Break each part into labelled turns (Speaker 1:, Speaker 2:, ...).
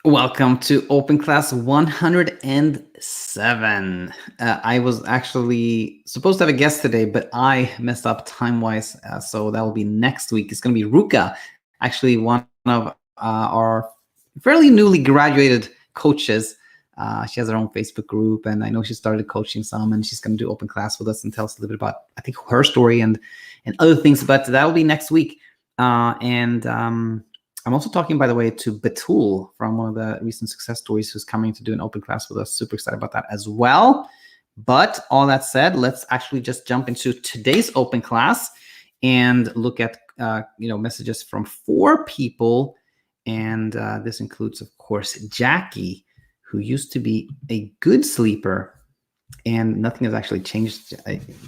Speaker 1: Welcome to Open Class 107. I was actually supposed to have a guest today, but I messed up time-wise, so that will be next week. It's going to be Ruka, actually one of our fairly newly graduated coaches. She has her own Facebook group, and I know she started coaching some, and she's going to do Open Class with us and tell us a little bit about, I think, her story and other things. But that will be next week, and I'm also talking, by the way, to Betul from one of the recent success stories who's coming to do an Open Class with us. Super excited about that as well. But all that said, let's actually just jump into today's Open Class and look at messages from 4 people. And this includes, of course, Jackie, who used to be a good sleeper. And nothing has actually changed,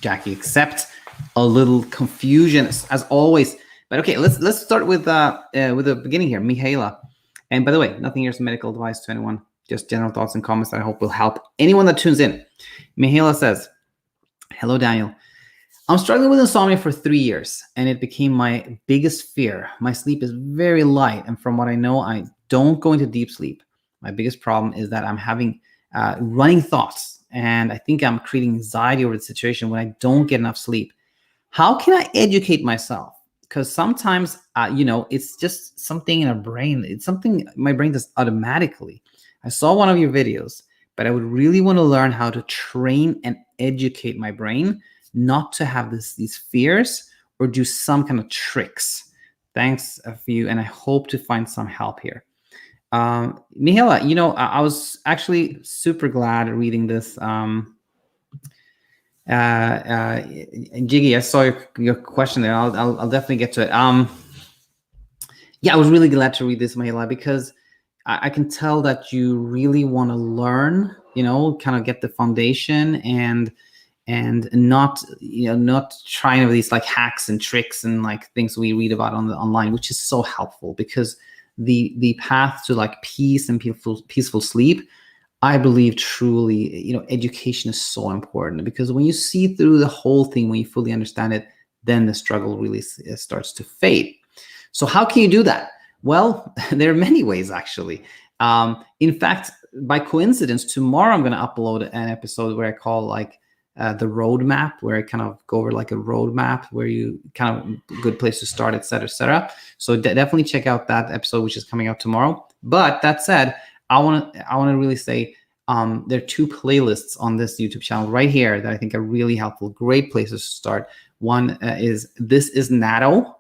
Speaker 1: Jackie, except a little confusion, as always. But okay, let's start with the beginning here, Mihaela. And by the way, nothing here is medical advice to anyone, just general thoughts and comments that I hope will help anyone that tunes in. Mihaela says, "Hello, Daniel. I'm struggling with insomnia for 3 years, and it became my biggest fear. My sleep is very light, and from what I know, I don't go into deep sleep. My biggest problem is that I'm having running thoughts, and I think I'm creating anxiety over the situation when I don't get enough sleep. How can I educate myself? Because sometimes, it's just something in our brain. It's something my brain does automatically. I saw one of your videos, but I would really want to learn how to train and educate my brain not to have these fears or do some kind of tricks. Thanks a few, and I hope to find some help here." Mihaela, I was actually super glad reading this. Jiggy, I saw your question there. I'll definitely get to it. Yeah, I was really glad to read this, Mihaela, because I can tell that you really want to learn, kind of get the foundation and not trying with these like hacks and tricks and like things we read about online, which is so helpful because the path to like peace and peaceful sleep, I believe truly, education is so important, because when you see through the whole thing, when you fully understand it, then the struggle really starts to fade. So how can you do that? Well, there are many ways, actually. In fact, by coincidence, tomorrow I'm going to upload an episode where I call like the roadmap, where I kind of go over like a roadmap where you kind of good place to start, et cetera, et cetera. So definitely check out that episode, which is coming out tomorrow. But that said, I want to really say there are 2 playlists on this YouTube channel right here that I think are really helpful. Great places to start. One is This is Natto.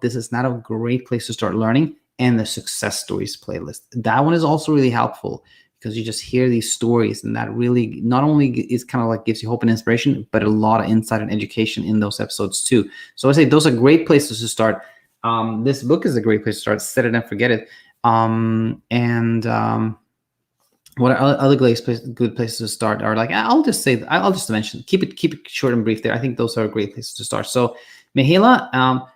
Speaker 1: This is Natto, great place to start learning, and the Success Stories playlist. That one is also really helpful because you just hear these stories, and that really not only is kind of like gives you hope and inspiration, but a lot of insight and education in those episodes too. So I say those are great places to start. This book is a great place to start. Set It and Forget It. What are other good places to start are like, I'll just mention, keep it short and brief there. I think those are great places to start. So Mihaela,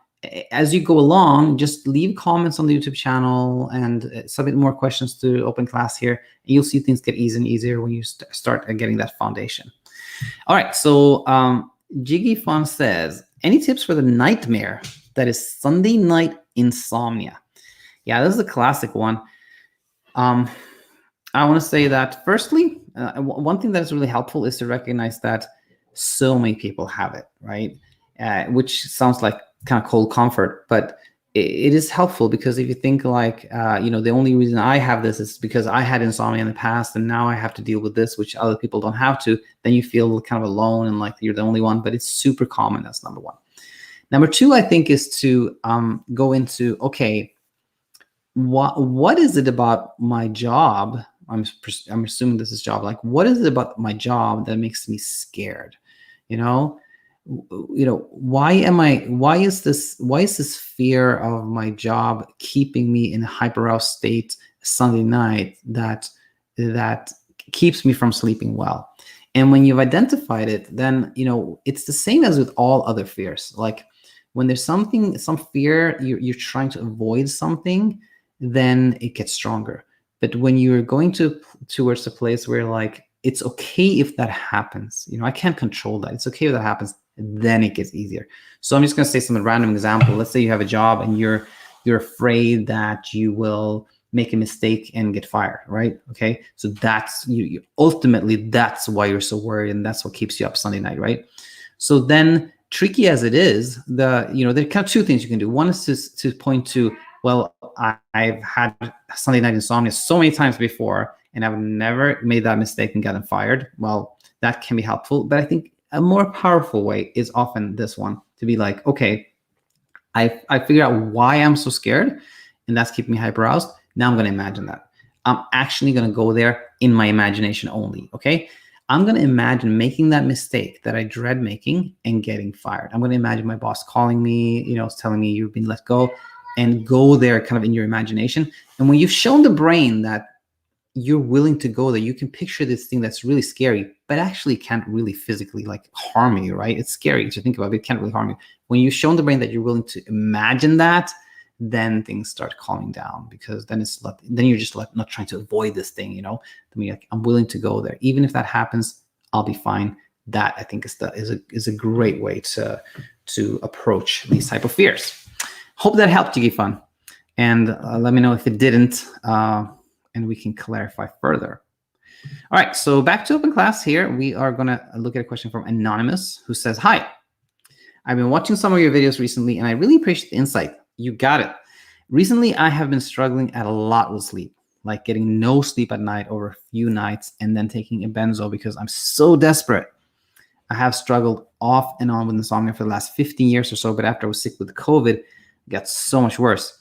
Speaker 1: as you go along, just leave comments on the YouTube channel and submit more questions to Open Class here. And you'll see things get easier and easier when you start getting that foundation. All right, so Jiggy Fun says, any tips for the nightmare that is Sunday night insomnia? Yeah, this is a classic one. I want to say that firstly, one thing that is really helpful is to recognize that so many people have it, right? Which sounds like kind of cold comfort, but it is helpful, because if you think like, the only reason I have this is because I had insomnia in the past and now I have to deal with this, which other people don't have to, then you feel kind of alone and like you're the only one, but it's super common. That's number one. Number two, I think, is to go into, okay, what is it about my job? I'm assuming this is job. Like, what is it about my job that makes me scared? Why is this fear of my job keeping me in a hyper-aroused state Sunday night that keeps me from sleeping well? And when you've identified it, then it's the same as with all other fears. Like when there's some fear, you're trying to avoid something, then it gets stronger. But when you're going towards a place where like it's okay if that happens, I can't control that. It's okay if that happens, then it gets easier. So I'm just going to say some random example. Let's say you have a job and you're afraid that you will make a mistake and get fired, right? Okay, so that's you ultimately that's why you're so worried, and that's what keeps you up Sunday night, right? So then, tricky as it is, there are kind of two things you can do. One is to point to, well, I've had Sunday night insomnia so many times before, and I've never made that mistake and gotten fired. Well, that can be helpful, but I think a more powerful way is often this one, to be like, okay, I figured out why I'm so scared, and that's keeping me hyper-aroused. Now I'm going to imagine that. I'm actually going to go there in my imagination only, okay? I'm going to imagine making that mistake that I dread making and getting fired. I'm going to imagine my boss calling me, telling me you've been let go, and go there kind of in your imagination. And when you've shown the brain that you're willing to go there, you can picture this thing that's really scary, but actually can't really physically like harm you, right? It's scary to think about, but it can't really harm you. When you've shown the brain that you're willing to imagine that, then things start calming down, because then you're just not trying to avoid this thing, I mean, like, I'm willing to go there. Even if that happens, I'll be fine. That, I think, is a great way to approach these type of fears. Hope that helped you, Gifan. And let me know if it didn't, and we can clarify further. All right, so back to open class here. We are going to look at a question from Anonymous, who says, hi, I've been watching some of your videos recently, and I really appreciate the insight. You got it. Recently, I have been struggling a lot with sleep, like getting no sleep at night over a few nights and then taking a benzo because I'm so desperate. I have struggled off and on with insomnia for the last 15 years or so, but after I was sick with COVID, it got so much worse.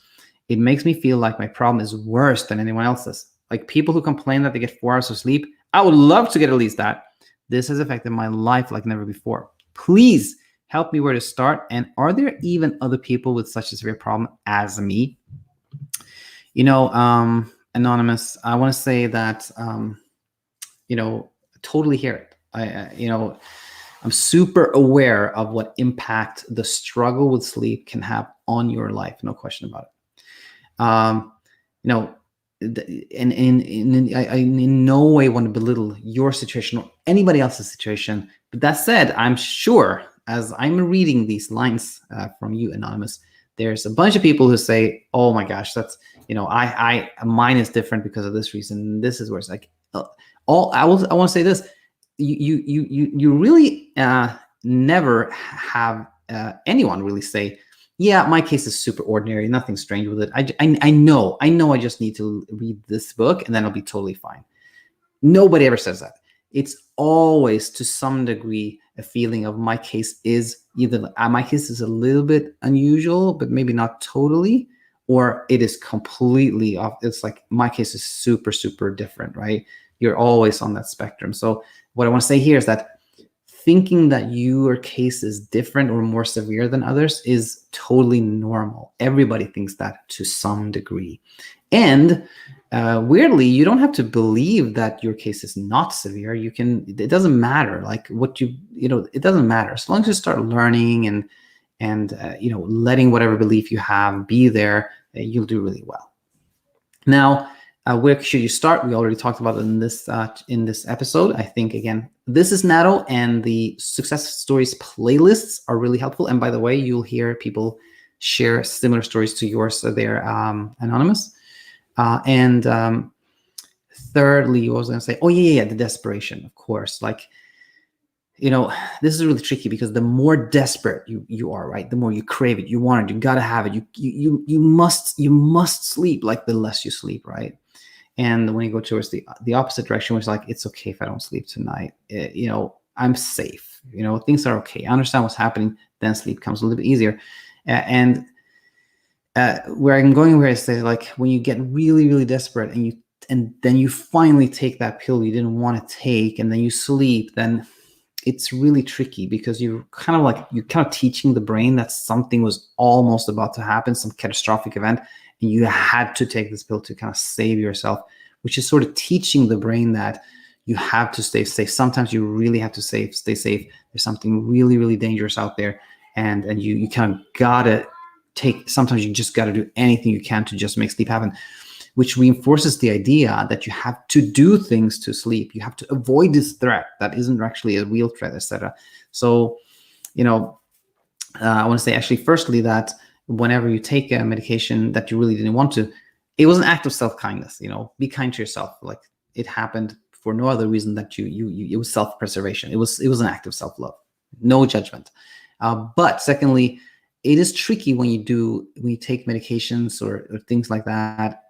Speaker 1: It makes me feel like my problem is worse than anyone else's. Like people who complain that they get 4 hours of sleep, I would love to get at least that. This has affected my life like never before. Please help me where to start. And are there even other people with such a severe problem as me? Anonymous, I want to say that, totally hear it. I'm super aware of what impact the struggle with sleep can have on your life. No question about it. I in no way want to belittle your situation or anybody else's situation. But that said, I'm sure, as I'm reading these lines from you, Anonymous, there's a bunch of people who say, oh my gosh, that's, mine is different because of this reason. This is where it's like, I want to say this. You really never have anyone really say, yeah, my case is super ordinary, nothing strange with it. I know I just need to read this book and then I'll be totally fine. Nobody ever says that. It's always, to some degree, a feeling of my case is either my case is a little bit unusual, but maybe not totally, or it is completely off. It's like my case is super, super different, right? You're always on that spectrum. So what I want to say here is that thinking that your case is different or more severe than others is totally normal. Everybody thinks that to some degree. And weirdly, you don't have to believe that your case is not severe. It doesn't matter. Like it doesn't matter. As long as you start learning and letting whatever belief you have be there, you'll do really well. Now, where should you start? We already talked about it in this episode. I think, again, This is Nato and the Success Stories playlists are really helpful. And by the way, you'll hear people share similar stories to yours. So they're anonymous. Thirdly, I was going to say, the desperation, of course. Like, this is really tricky because the more desperate you are, right? The more you crave it, you want it, you got to have it. You must sleep, like the less you sleep, right? And when you go towards the opposite direction, which is like, it's okay if I don't sleep tonight. I'm safe. Things are okay. I understand what's happening. Then sleep comes a little bit easier. Where I'm going, where I say, like, when you get really, really desperate and then you finally take that pill you didn't want to take, and then you sleep, then it's really tricky because you're kind of teaching the brain that something was almost about to happen, some catastrophic event, and you had to take this pill to kind of save yourself, which is sort of teaching the brain that you have to stay safe. Sometimes you really have to stay safe. There's something really, really dangerous out there, and you kind of gotta sometimes you just gotta do anything you can to just make sleep happen, which reinforces the idea that you have to do things to sleep. You have to avoid this threat that isn't actually a real threat, etc. So, I want to say, actually, firstly, that whenever you take a medication that you really didn't want to, it was an act of self-kindness. Be kind to yourself. Like, it happened for no other reason that it was self-preservation. It was an act of self-love, no judgment. But secondly, it is tricky when you take medications or things like that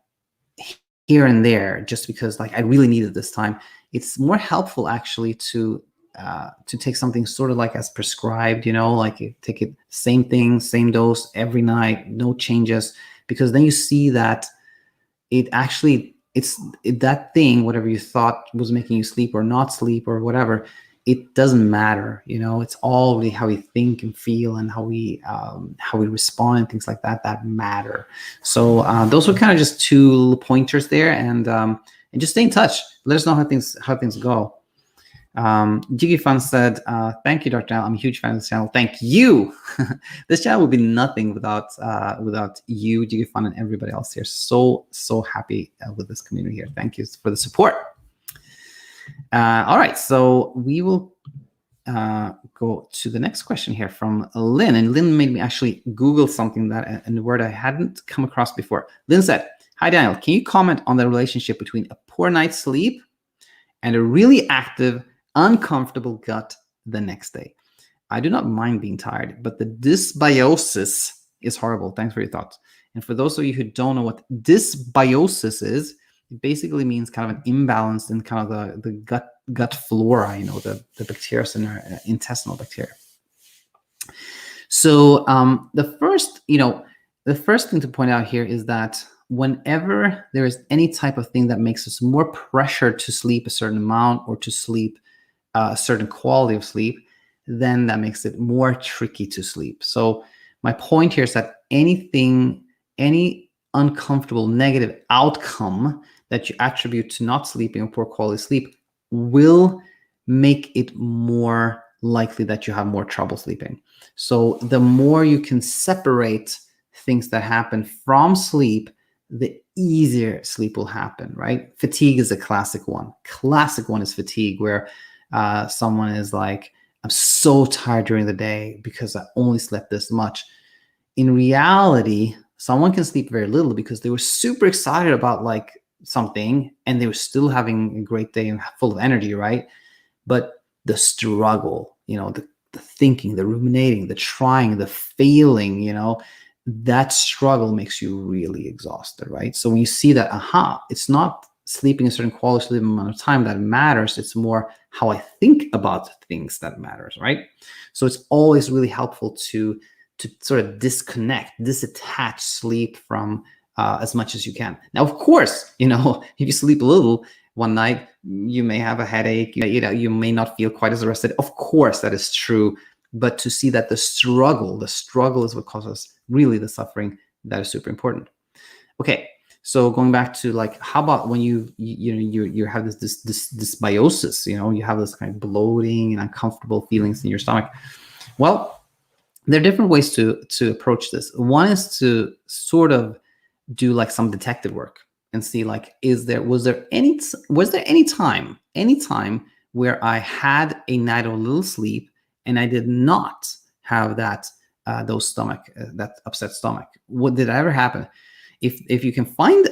Speaker 1: here and there, just because like I really need it this time. It's more helpful actually to take something sort of like as prescribed, like you take it, same thing, same dose every night, no changes, because then you see that it actually, that thing, whatever you thought was making you sleep or not sleep or whatever, it doesn't matter. It's all really how we think and feel and how we respond and things like that matter. So those were kind of just two little pointers there, and just stay in touch. Let us know how things go. Jiggy Fun said, thank you, Dr. Al. I'm a huge fan of this channel. Thank you. This channel would be nothing without you, Jiggy Fun, and everybody else here. So happy with this community here. Thank you for the support. All right, so we will go to the next question here from Lynn. And Lynn made me actually Google something, that a word I hadn't come across before. Lynn said, hi, Daniel. Can you comment on the relationship between a poor night's sleep and a really active, uncomfortable gut the next day? I do not mind being tired, but the dysbiosis is horrible. Thanks for your thoughts. And for those of you who don't know what dysbiosis is, it basically means kind of an imbalance in kind of the gut flora, the bacteria in our intestinal bacteria. So the first thing to point out here is that whenever there is any type of thing that makes us more pressured to sleep a certain amount or to sleep a certain quality of sleep, then that makes it more tricky to sleep. So my point here is that any uncomfortable negative outcome that you attribute to not sleeping or poor quality sleep will make it more likely that you have more trouble sleeping. So the more you can separate things that happen from sleep, the easier sleep will happen, right? Fatigue is a classic one. Classic one is fatigue, where someone is like, I'm so tired during the day because I only slept this much. In reality, someone can sleep very little because they were super excited about like something and they were still having a great day and full of energy, right? But the struggle, the thinking, the ruminating, the trying, the failing, that struggle makes you really exhausted, right? So when you see that, it's not sleeping a certain quality sleep amount of time that matters, it's more how I think about things that matters, right? So it's always really helpful to sort of disattach sleep from as much as you can. Now, of course, if you sleep a little one night, you may have a headache, you may not feel quite as rested. Of course, that is true. But to see that the struggle is what causes really the suffering, that is super important. Okay, so going back to like, how about when you have this dysbiosis, you have this kind of bloating and uncomfortable feelings in your stomach. Well, there are different ways to approach this. One is to sort of do like some detective work and see like, was there any time where I had a night of little sleep and I did not have that that upset stomach? What did ever happen? If you can find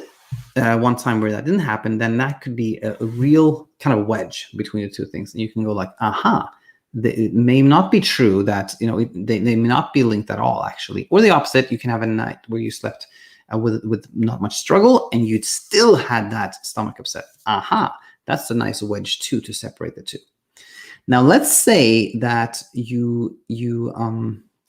Speaker 1: one time where that didn't happen, then that could be a real kind of wedge between the two things, and you can go like, it may not be true that they may not be linked at all, actually. Or the opposite, you can have a night where you slept with not much struggle and you'd still had that stomach upset. That's a nice wedge too, to separate the two. Now let's say that you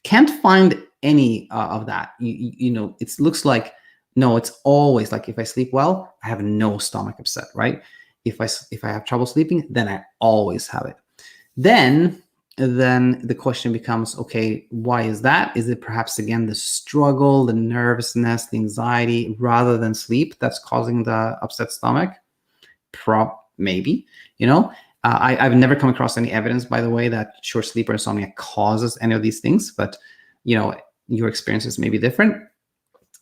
Speaker 1: can't find any of that. It looks like, no, it's always like, if I sleep well, I have no stomach upset, right? If I have trouble sleeping, then I always have it. Then the question becomes, okay, why is that? Is it perhaps, again, the struggle, the nervousness, the anxiety, rather than sleep that's causing the upset stomach? Maybe, I've never come across any evidence, by the way, that short sleep or insomnia causes any of these things, but, your experiences may be different.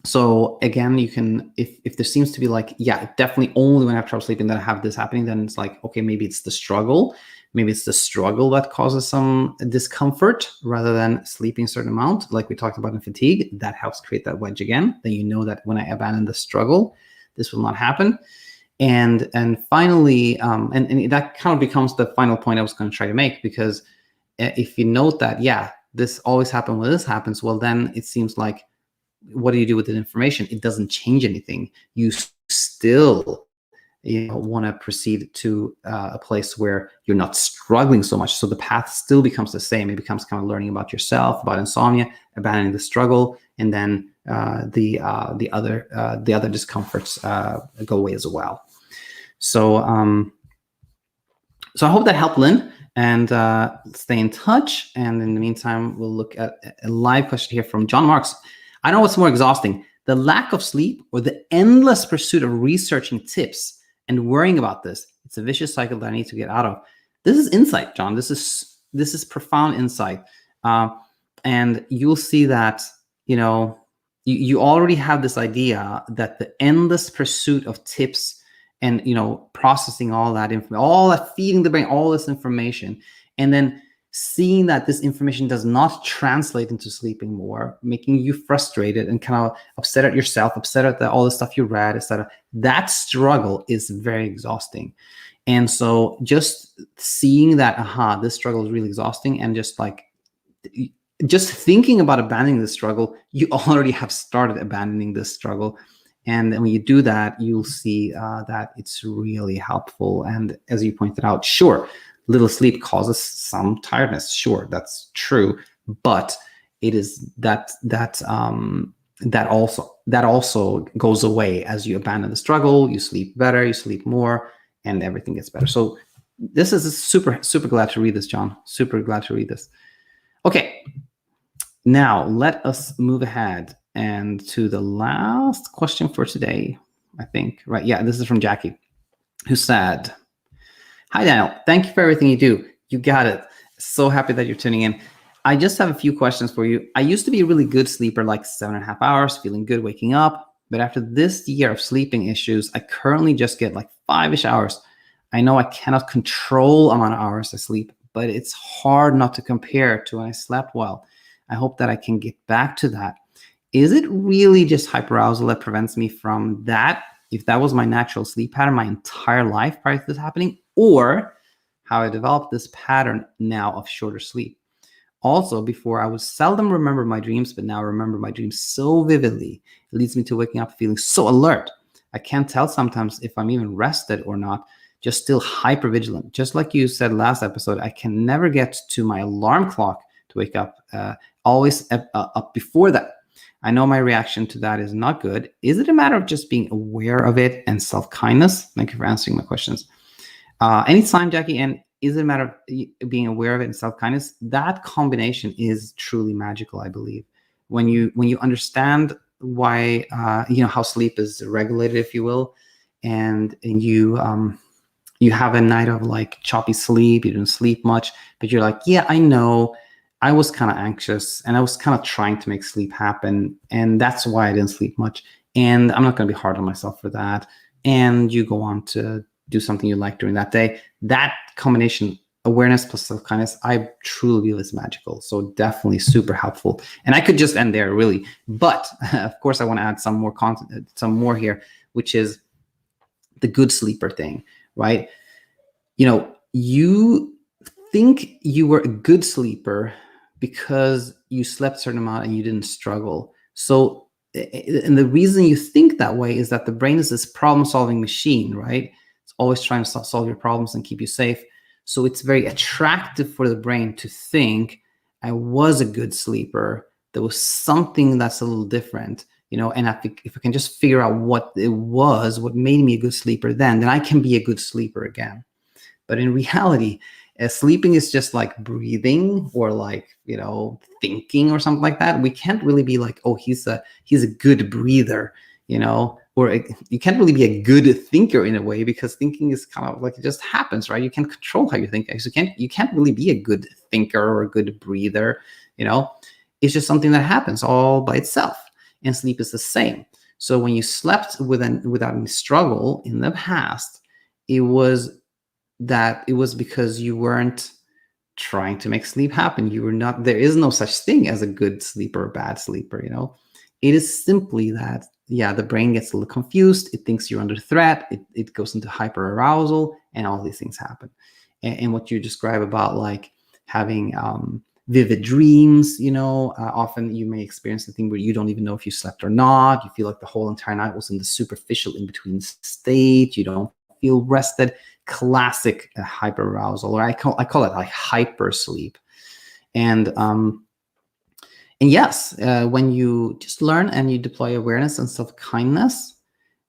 Speaker 1: So again, you can, if there seems to be like, definitely only when I have trouble sleeping that I have this happening, then it's like, okay, maybe it's the struggle. Maybe it's the struggle that causes some discomfort rather than sleeping a certain amount, like we talked about in fatigue. That helps create that wedge again. Then that when I abandon the struggle, this will not happen. And finally, and that kind of becomes the final point I was going to try to make, because if you note that, yeah, this always happens when this happens, well, then it seems like, what do you do with the information? It doesn't change anything. You still, want to proceed to a place where you're not struggling so much. So the path still becomes the same. It becomes kind of learning about yourself, about insomnia, abandoning the struggle, and then the other discomforts go away as well. So so I hope that helped, Lynn, and stay in touch. And in the meantime, we'll look at a live question here from John Marks. I know what's more exhausting, the lack of sleep or the endless pursuit of researching tips and worrying about this. It's a vicious cycle that I need to get out of. This is insight, John. This is profound insight. And you'll see that, you already have this idea that the endless pursuit of tips and, processing all that information, all that, feeding the brain, all this information, and then seeing that this information does not translate into sleeping more, making you frustrated and kind of upset at yourself, upset at all the stuff you read, etc. That struggle is very exhausting. And so just seeing that, this struggle is really exhausting, and just thinking about abandoning the struggle, you already have started abandoning this struggle. And when you do that, you'll see that it's really helpful. And as you pointed out, sure, little sleep causes some tiredness. Sure, that's true. But it is that also goes away as you abandon the struggle. You sleep better, you sleep more, and everything gets better. So this is super glad to read this, John. Super glad to read this. Okay, now let us move ahead and to the last question for today, I think. Right? Yeah, this is from Jackie, who said, "Hi, Daniel. Thank you for everything you do. You got it. So happy that you're tuning in. I just have a few questions for you. I used to be a really good sleeper, like 7.5 hours, feeling good waking up. But after this year of sleeping issues, I currently just get like 5-ish hours. I know I cannot control amount of hours I sleep, but it's hard not to compare to when I slept well. I hope that I can get back to that. Is it really just hyperarousal that prevents me from that? If that was my natural sleep pattern my entire life prior to this happening, or how I developed this pattern now of shorter sleep. Also, before I would seldom remember my dreams, but now I remember my dreams so vividly. It leads me to waking up feeling so alert. I can't tell sometimes if I'm even rested or not, just still hyper vigilant. Just like you said last episode, I can never get to my alarm clock to wake up, always up before that. I know my reaction to that is not good. Is it a matter of just being aware of it and self-kindness? Thank you for answering my questions. Anytime, Jackie. And is it a matter of being aware of it and self-kindness? That combination is truly magical, I believe. When you understand why, how sleep is regulated, if you will, and you have a night of like choppy sleep, you didn't sleep much, but you're like, yeah, I know. I was kind of anxious and I was kind of trying to make sleep happen. And that's why I didn't sleep much. And I'm not going to be hard on myself for that. And you go on to do something you like during that day. That combination, awareness plus self-kindness, I truly feel is magical. So definitely super helpful. And I could just end there, really. But of course, I want to add some more content, some more here, which is the good sleeper thing, right? You think you were a good sleeper because you slept a certain amount and you didn't struggle. So, and the reason you think that way is that the brain is this problem-solving machine, right? It's always trying to solve your problems and keep you safe. So it's very attractive for the brain to think, I was a good sleeper. There was something that's a little different, and if I can just figure out what it was, what made me a good sleeper then I can be a good sleeper again. But in reality, sleeping is just like breathing or like, thinking or something like that. We can't really be like, oh, he's a good breather, or you can't really be a good thinker in a way, because thinking is kind of like, it just happens, right? You can't control how you think. So you can't really be a good thinker or a good breather, It's just something that happens all by itself. And sleep is the same. So when you slept without any struggle in the past, it was because you weren't trying to make sleep happen. You were not, there is no such thing as a good sleeper or bad sleeper, It is simply that the brain gets a little confused. It thinks you're under threat. It goes into hyperarousal, and all these things happen. And what you describe about like having vivid dreams, often you may experience the thing where you don't even know if you slept or not. You feel like the whole entire night was in the superficial in-between state. You don't feel rested. Classic hyperarousal, or I call it like hyper sleep. And yes, when you just learn and you deploy awareness and self-kindness,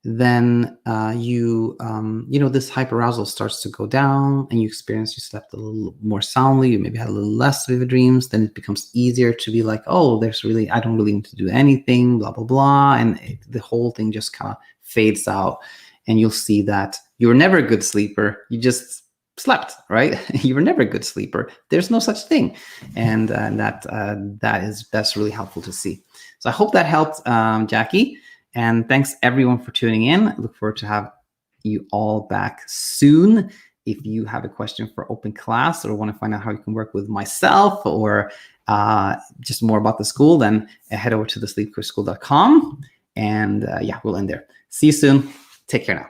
Speaker 1: then this hyperarousal starts to go down, and you slept a little more soundly. You maybe had a little less vivid dreams. Then it becomes easier to be like, oh, I don't really need to do anything, blah, blah, blah. And the whole thing just kind of fades out. And you'll see that you were never a good sleeper. You just slept, right? You were never a good sleeper. There's no such thing. And that's really helpful to see. So I hope that helped, Jackie. And thanks everyone for tuning in. I look forward to have you all back soon. If you have a question for open class or want to find out how you can work with myself or just more about the school, then head over to thesleepcoachschool.com. And we'll end there. See you soon. Take care now.